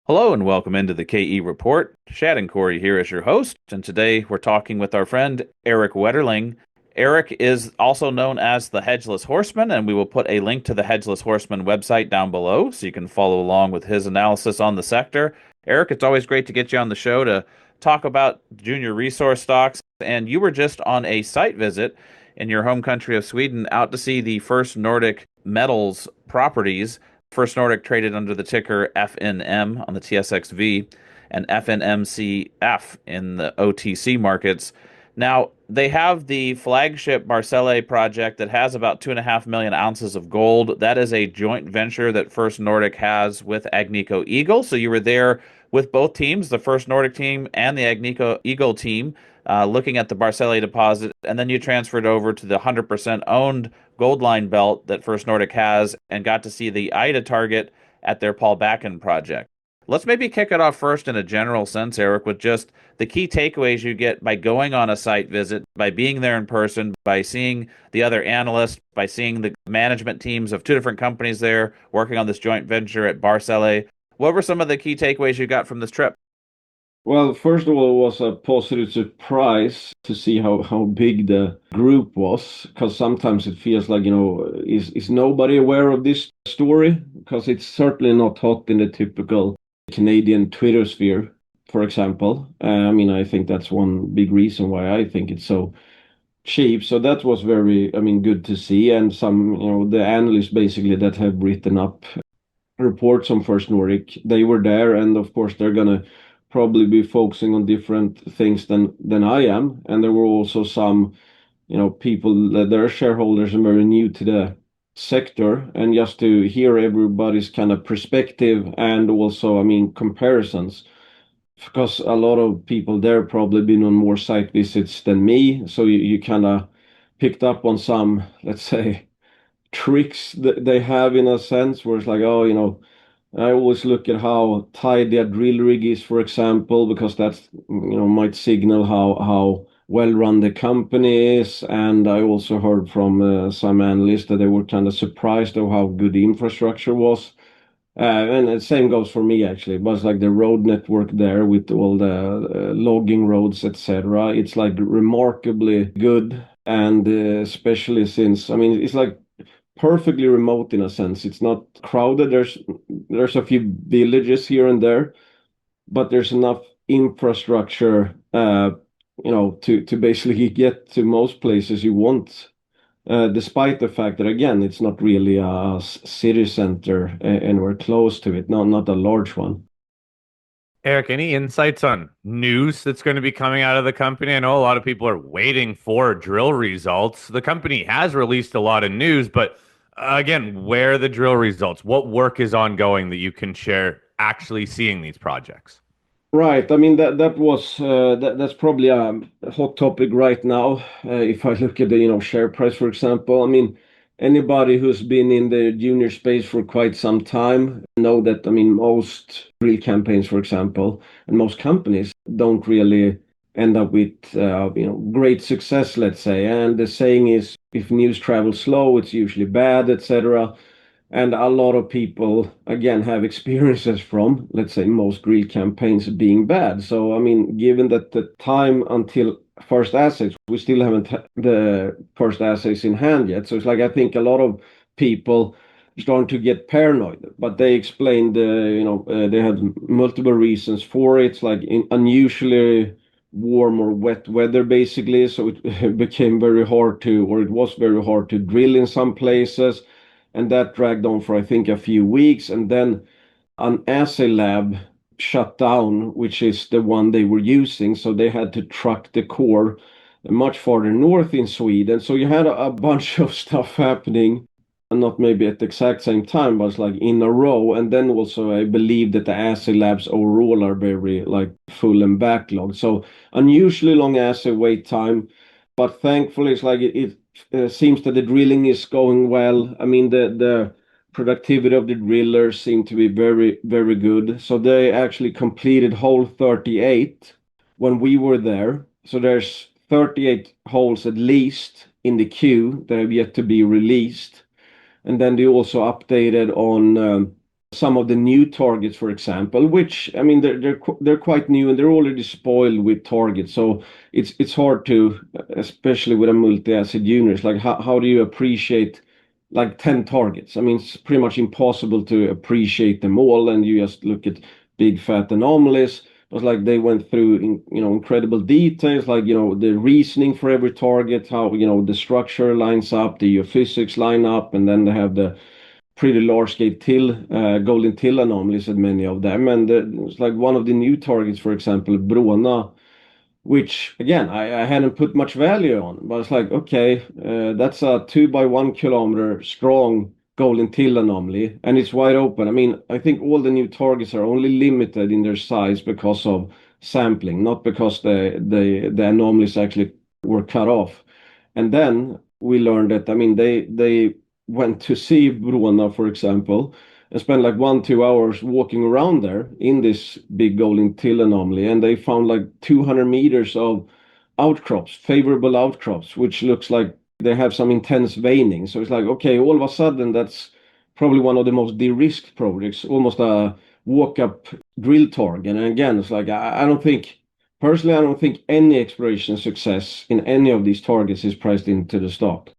Hello and welcome into the KE Report. Shad and Corey here as your host, and today we're talking with our friend Erik Wetterling. Erik is also known as the Hedgeless Horseman, and we will put a link to the Hedgeless Horseman website down below so you can follow along with his analysis on the sector. Erik, it's always great to get you on the show to talk about junior resource stocks, and you were just on a site visit in your home country of Sweden out to see the First Nordic metals properties. First Nordic traded under the ticker FNM on the TSXV and FNMCF in the OTC markets. Now, they have the flagship Barsele project that has about 2.5 million ounces of gold. That is a joint venture that First Nordic has with Agnico Eagle. So you were there with both teams, the First Nordic team and the Agnico Eagle team, looking at the Barsele deposit, and then you transferred over to the 100% owned gold line belt that First Nordic has and got to see the Aida target at their Pauba project. Let's maybe kick it off first in a general sense, Erik, with just the key takeaways you get by going on a site visit, by being there in person, by seeing the other analysts, by seeing the management teams of two different companies there working on this joint venture at Barsele. What were some of the key takeaways you got from this trip? Well, first of all, it was a positive surprise to see how big the group was, because sometimes it feels like, is nobody aware of this story? Because it's certainly not hot in the typical Canadian Twitter sphere, for example. I think that's one big reason why I think it's so cheap. So that was very, good to see. And some, the analysts basically that have written up reports on First Nordic, they were there, and of course they're gonna probably be focusing on different things than I am. And there were also some, people that are shareholders and very new to the sector, and just to hear everybody's kind of perspective and also, comparisons. Because a lot of people there probably been on more site visits than me, so you kind of picked up on some, let's say, tricks that they have in a sense where it's like, oh, I always look at how tidy a drill rig is, for example, because that's, might signal how well run the company is. And I also heard from some analysts that they were kind of surprised of how good the infrastructure was. And the same goes for me, actually. It was like the road network there with all the logging roads, etc. It's like remarkably good. And especially since, it's like perfectly remote in a sense. It's not crowded. There's a few villages here and there, but there's enough infrastructure, to basically get to most places you want. Despite the fact that again, it's not really a city center anywhere close to it. No, not a large one. Erik, any insights on news that's going to be coming out of the company? I know a lot of people are waiting for drill results. The company has released a lot of news, but again, where are the drill results? What work is ongoing that you can share actually seeing these projects? Right. That's probably a hot topic right now. If I look at the share price, for example, anybody who's been in the junior space for quite some time know that most drill campaigns, for example, and most companies don't really end up with great success, let's say. And the saying is, if news travels slow, it's usually bad, etc. And a lot of people, again, have experiences from, let's say, most grill campaigns being bad. So, given that the time until first assays, we still haven't the first assays in hand yet. So it's like, I think a lot of people starting to get paranoid, but they explained, they had multiple reasons for it. It's like unusually warm or wet weather, basically. So it became very hard to, or it was very hard to drill in some places, and that dragged on for I think a few weeks, and then an assay lab shut down, which is the one they were using, so they had to truck the core much farther north in Sweden. So you had a bunch of stuff happening, and not maybe at the exact same time, but it's like in a row. And then also I believe that the assay labs overall are very like full and backlogged, so unusually long assay wait time. But thankfully it's like it seems that the drilling is going well. The productivity of the drillers seem to be very, very good. So they actually completed hole 38 when we were there. So there's 38 holes at least in the queue that have yet to be released. And then they also updated on some of the new targets, for example, which, I mean, they're quite new and they're already spoiled with targets. So it's hard to, especially with a multi-asset unit, like how do you appreciate like 10 targets? I mean, it's pretty much impossible to appreciate them all, and you just look at big fat anomalies. But like they went through incredible details, like the reasoning for every target, how the structure lines up, the geophysics line up, and then they have the pretty large scale golden till anomalies at many of them. And it's like one of the new targets, for example, Brona, which again I hadn't put much value on, but it's like, okay, that's a 2 by 1 kilometer strong golden till anomaly, and it's wide open. I mean, I think all the new targets are only limited in their size because of sampling, not because the anomalies actually were cut off. And then we learned that, I mean, they went to see Brona, for example, and spent like 1-2 hours walking around there in this big golden till anomaly, and they found like 200 meters of outcrops, favorable outcrops, which looks like they have some intense veining. So it's like, okay, all of a sudden that's probably one of the most de-risked projects, almost a walk-up drill target. And again, it's like I don't think, personally, I don't think any exploration success in any of these targets is priced into the stock.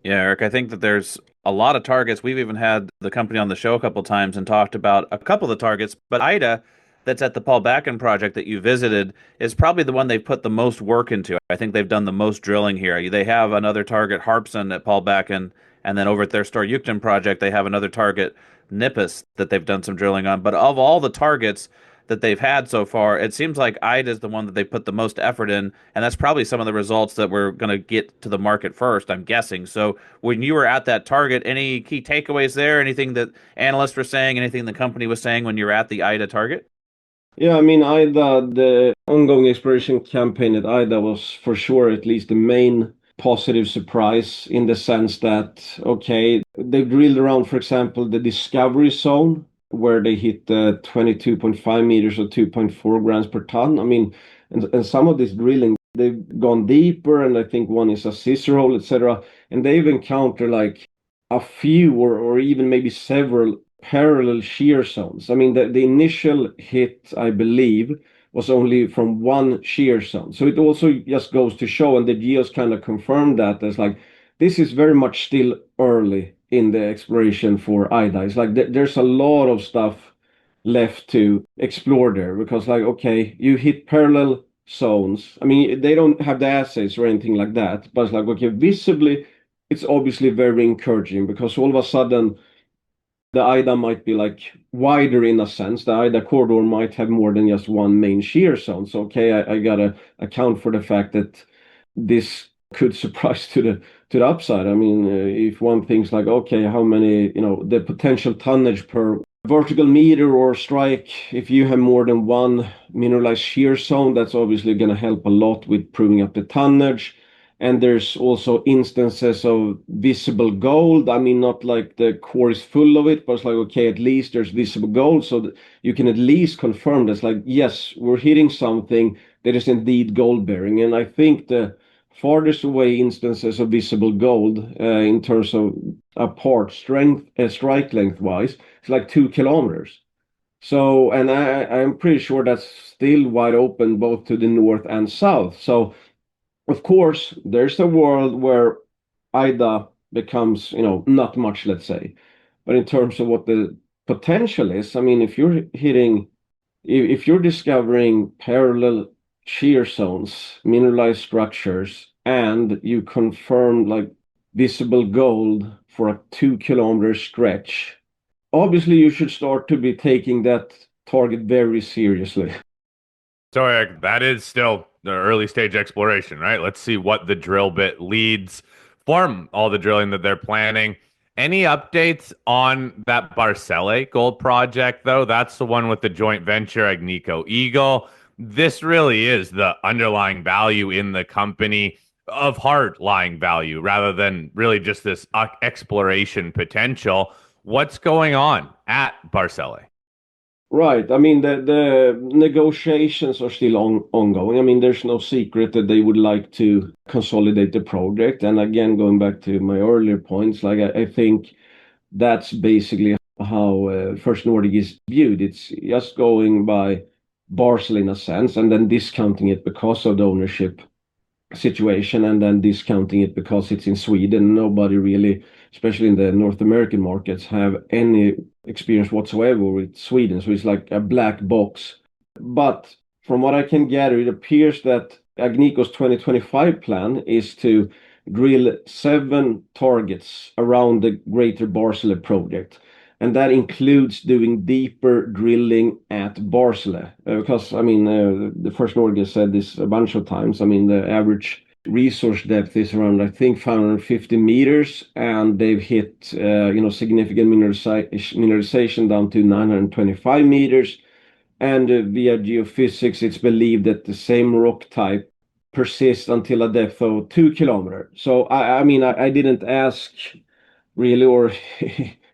Yeah, Eric, I think that there's a lot of targets. We've even had the company on the show a couple times and talked about a couple of the targets, but Aida, that's at the Pauba project that you visited, is probably the one they've put the most work into. I think they've done the most drilling here. They have another target, Harpsund, at Pauba, and then over at their Storjuktan project, they have another target, Nippus, that they've done some drilling on. But of all the targets that they've had so far, it seems like Aida is the one that they put the most effort in, and that's probably some of the results that we're going to get to the market first, I'm guessing. So when you were at that target, any key takeaways there? Anything that analysts were saying? Anything the company was saying when you were at the Aida target? Yeah, I mean, Aida, the ongoing exploration campaign at Aida was for sure at least the main positive surprise, in the sense that, okay, they drilled around, for example, the discovery zone where they hit 22.5 meters or 2.4 grams per ton. I mean, and some of this drilling, they've gone deeper, and I think one is a scissor hole, etc. And they've encountered like a few or even maybe several parallel shear zones. I mean, the initial hit, I believe, was only from one shear zone. So it also just goes to show, and the geos kind of confirmed that, as like, this is very much still early in the exploration for Aida. It's like there's a lot of stuff left to explore there, because like, okay, you hit parallel zones. I mean, they don't have the assays or anything like that, but it's like, okay, visibly, it's obviously very encouraging, because all of a sudden the Aida might be like wider in a sense. The Aida corridor might have more than just one main shear zone. So, okay, I gotta account for the fact that this could surprise to the upside. I mean, if one thinks like, okay, how many, the potential tonnage per vertical meter or strike, if you have more than one mineralized shear zone, that's obviously going to help a lot with proving up the tonnage. And there's also instances of visible gold. I mean, not like the core is full of it, but it's like, okay, at least there's visible gold, so that you can at least confirm that's like, yes, we're hitting something that is indeed gold bearing. And I think the farthest away instances of visible gold, in terms of apart strike length wise, it's like 2 kilometers. So, and I'm pretty sure that's still wide open both to the north and south. So, of course, there's a world where Aida becomes, not much, let's say. But in terms of what the potential is, I mean, if you're discovering parallel shear zones, mineralized structures, and you confirm like visible gold for a 2 kilometer stretch, obviously you should start to be taking that target very seriously. So, Eric, that is still the early stage exploration, right? Let's see what the drill bit leads from all the drilling that they're planning. Any updates on that Barsele gold project, though? That's the one with the joint venture Agnico Eagle. This really is the underlying value in the company, of hard lying value, rather than really just this exploration potential. What's going on at Barsele? Right. I mean, the negotiations are still ongoing. I mean, there's no secret that they would like to consolidate the project. And again, going back to my earlier points, like I think that's basically First Nordic is viewed. It's just going by Barsele in a sense, and then discounting it because of the ownership situation, and then discounting it because it's in Sweden. Nobody really, especially in the North American markets, have any experience whatsoever with Sweden. So it's like a black box. But from what I can gather, it appears that Agnico's 2025 plan is to drill 7 targets around the greater Barsele project. And that includes doing deeper drilling at Barsele. Because, the First Nordic has said this a bunch of times. The average resource depth is around, I think, 550 meters, and they've hit, significant mineralization down to 925 meters. And via geophysics, it's believed that the same rock type persists until a depth of 2 kilometers. So, I didn't ask really, or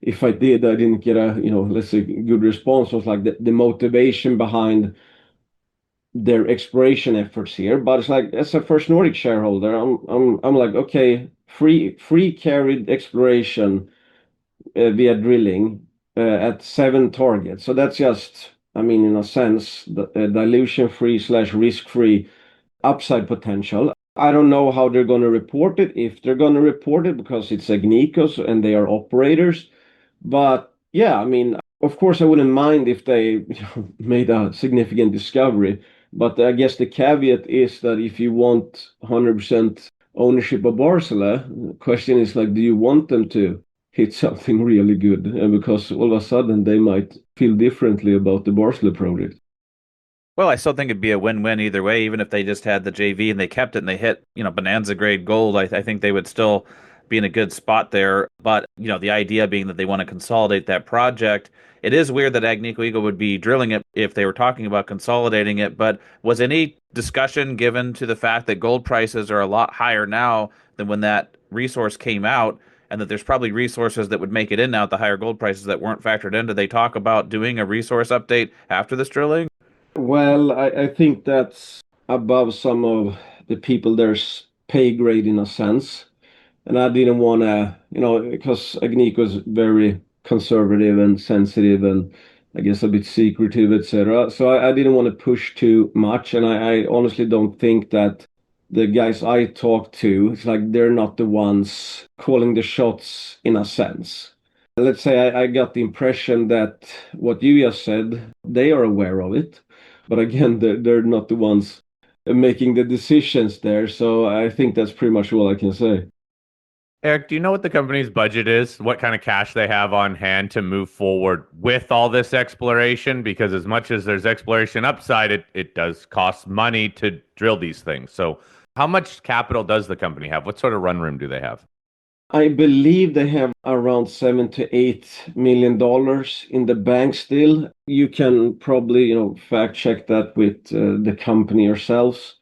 if I did, I didn't get a, let's say, good response. It was like the motivation behind their exploration efforts here. But it's like, as a First Nordic shareholder, I'm like, okay, free carried exploration via drilling at 7 targets. So that's just, in a sense, the dilution free / risk free upside potential. I don't know how they're going to report it, if they're going to report it, because it's Agnico's and they are operators. But yeah, of course, I wouldn't mind if they made a significant discovery. But I guess the caveat is that if you want 100% ownership of Barsele, the question is like, do you want them to hit something really good? Because all of a sudden they might feel differently about the Barsele project. Well, I still think it'd be a win-win either way, even if they just had the JV and they kept it and they hit, bonanza grade gold. I think they would still be in a good spot there. But, the idea being that they want to consolidate that project. It is weird that Agnico Eagle would be drilling it if they were talking about consolidating it. But was any discussion given to the fact that gold prices are a lot higher now than when that resource came out, and that there's probably resources that would make it in now at the higher gold prices that weren't factored in? Did they talk about doing a resource update after this drilling? Well, I think that's above some of the people there's pay grade in a sense. And I didn't want to, because Agnico is very conservative and sensitive and I guess a bit secretive, etc. So I didn't want to push too much. And I honestly don't think that the guys I talk to, it's like they're not the ones calling the shots in a sense. Let's say I got the impression that what you just said, they are aware of it. But again, they're not the ones making the decisions there. So I think that's pretty much all I can say. Erik, do you know what the company's budget is? What kind of cash they have on hand to move forward with all this exploration? Because as much as there's exploration upside, it does cost money to drill these things. So how much capital does the company have? What sort of run room do they have? I believe they have around $7 to $8 million in the bank still. You can probably, fact check that with the company yourselves.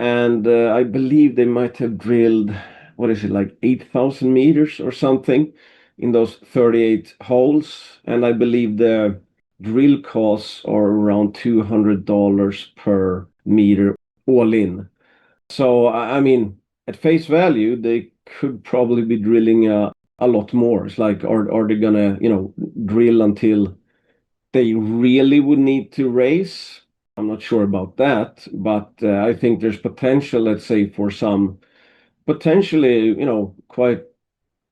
And I believe they might have drilled, what is it, like 8,000 meters or something in those 38 holes. And I believe the drill costs are around $200 per meter all in. So, at face value, they could probably be drilling a lot more. It's like, are they gonna, drill until they really would need to raise? I'm not sure about that, but I think there's potential, let's say, for some potentially, quite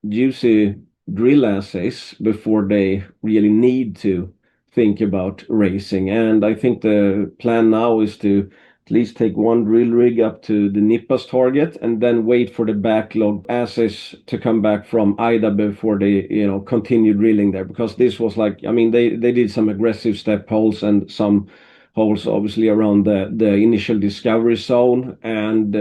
juicy drill assays before they really need to think about racing. And I think the plan now is to at least take one drill rig up to the Nippas target and then wait for the backlog assays to come back from Aida before they, continue drilling there. Because this was like, they did some aggressive step holes and some holes obviously around the initial discovery zone. And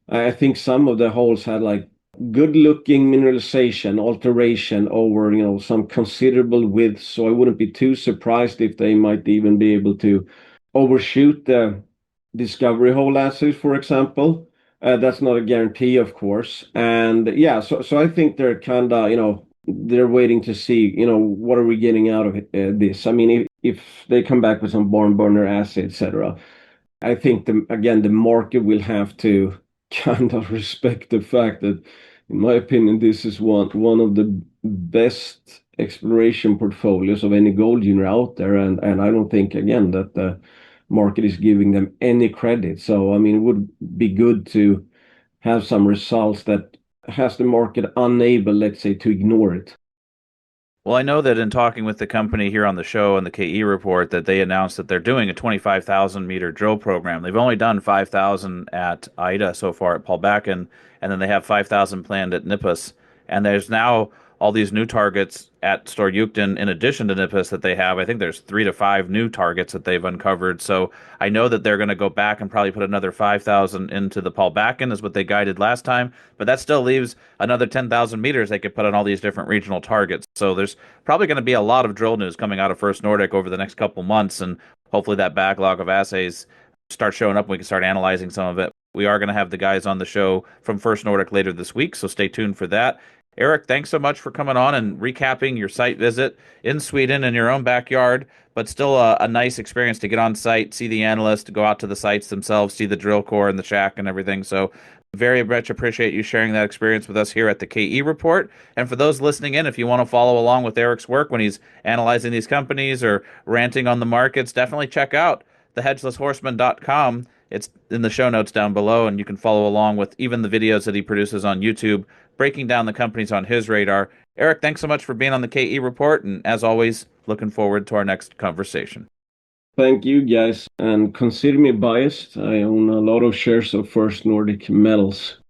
I think some of the holes had like good looking mineralization alteration over some considerable width, so I wouldn't be too surprised if they might even be able to overshoot the discovery hole assays, for example. That's not a guarantee, of course. And yeah, so I think they're kind of they're waiting to see what are we getting out of this. If they come back with some barn burner assay, etc., I think the market will have to kind of respect the fact that, in my opinion, this is one of the best exploration portfolios of any gold junior out there, and I don't think, again, that the market is giving them any credit. So I mean, it would be good to have some results that has the market unable, let's say, to ignore it. Well, I know that in talking with the company here on the show and the KE report that they announced that they're doing a 25,000 meter drill program. They've only done 5,000 at Aida so far at Pauba, and then they have 5,000 planned at Nippus. And there's now all these new targets at Storjukten in addition to Nippus that they have. I think there's 3 to 5 new targets that they've uncovered. So I know that they're going to go back and probably put another 5,000 into the Paubacken is what they guided last time. But that still leaves another 10,000 meters they could put on all these different regional targets. So there's probably going to be a lot of drill news coming out of First Nordic over the next couple months, and hopefully that backlog of assays start showing up and we can start analyzing some of it. We are going to have the guys on the show from First Nordic later this week, so stay tuned for that. Erik, thanks so much for coming on and recapping your site visit in Sweden in your own backyard, but still a nice experience to get on site, see the analysts, go out to the sites themselves, see the drill core and the shack and everything. So very much appreciate you sharing that experience with us here at the KE Report. And for those listening in, if you want to follow along with Erik's work when he's analyzing these companies or ranting on the markets, definitely check out thehedgelesshorseman.com. It's in the show notes down below, and you can follow along with even the videos that he produces on YouTube, breaking down the companies on his radar. Erik, thanks so much for being on the KE Report, and as always, looking forward to our next conversation. Thank you, guys, and consider me biased. I own a lot of shares of First Nordic metals.